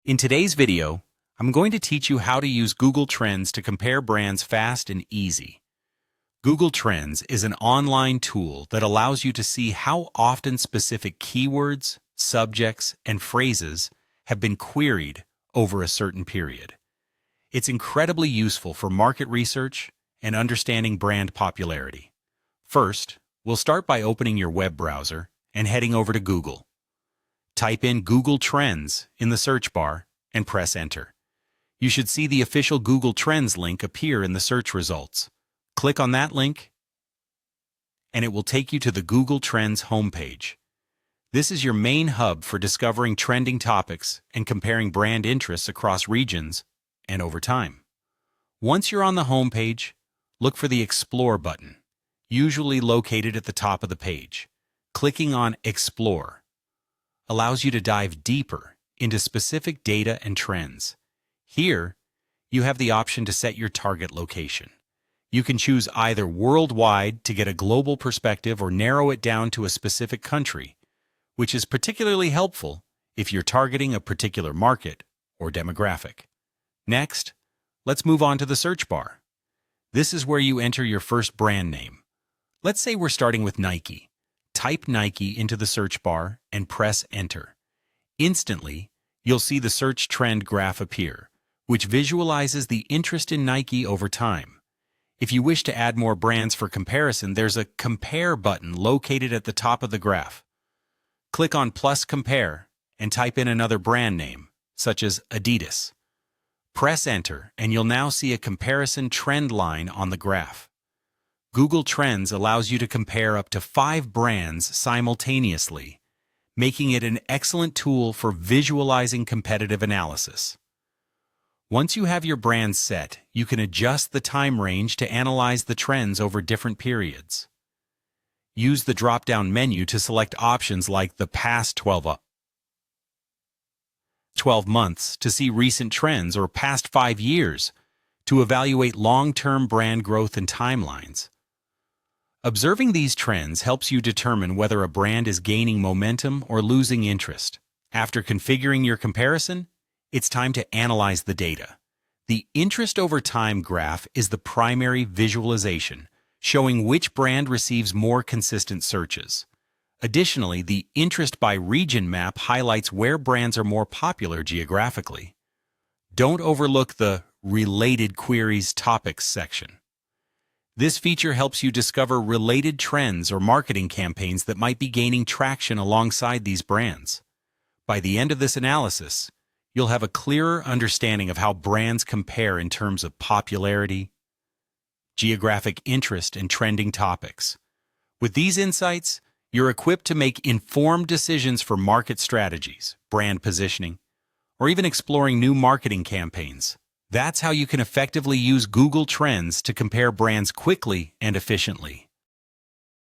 In today's video, I'm going to teach you how to use Google Trends to compare brands fast and easy. Google Trends is an online tool that allows you to see how often specific keywords, subjects, and phrases have been queried over a certain period. It's incredibly useful for market research and understanding brand popularity. First, we'll start by opening your web browser and heading over to Google. Type in Google Trends in the search bar and press Enter. You should see the official Google Trends link appear in the search results. Click on that link, and it will take you to the Google Trends homepage. This is your main hub for discovering trending topics and comparing brand interests across regions and over time. Once you're on the homepage, look for the Explore button, usually located at the top of the page. Clicking on Explore allows you to dive deeper into specific data and trends. Here, you have the option to set your target location. You can choose either worldwide to get a global perspective or narrow it down to a specific country, which is particularly helpful if you're targeting a particular market or demographic. Next, let's move on to the search bar. This is where you enter your first brand name. Let's say we're starting with Nike. Type Nike into the search bar and press Enter. Instantly, you'll see the search trend graph appear, which visualizes the interest in Nike over time. If you wish to add more brands for comparison, there's a Compare button located at the top of the graph. Click on Plus Compare and type in another brand name, such as Adidas. Press Enter, and you'll now see a comparison trend line on the graph. Google Trends allows you to compare up to 5 brands simultaneously, making it an excellent tool for visualizing competitive analysis. Once you have your brands set, you can adjust the time range to analyze the trends over different periods. Use the drop-down menu to select options like the past 12 months to see recent trends, or past 5 years to evaluate long-term brand growth and timelines. Observing these trends helps you determine whether a brand is gaining momentum or losing interest. After configuring your comparison, it's time to analyze the data. The interest over time graph is the primary visualization, showing which brand receives more consistent searches. Additionally, the interest by region map highlights where brands are more popular geographically. Don't overlook the Related Queries Topics section. This feature helps you discover related trends or marketing campaigns that might be gaining traction alongside these brands. By the end of this analysis, you'll have a clearer understanding of how brands compare in terms of popularity, geographic interest, and trending topics. With these insights, you're equipped to make informed decisions for market strategies, brand positioning, or even exploring new marketing campaigns. That's how you can effectively use Google Trends to compare brands quickly and efficiently.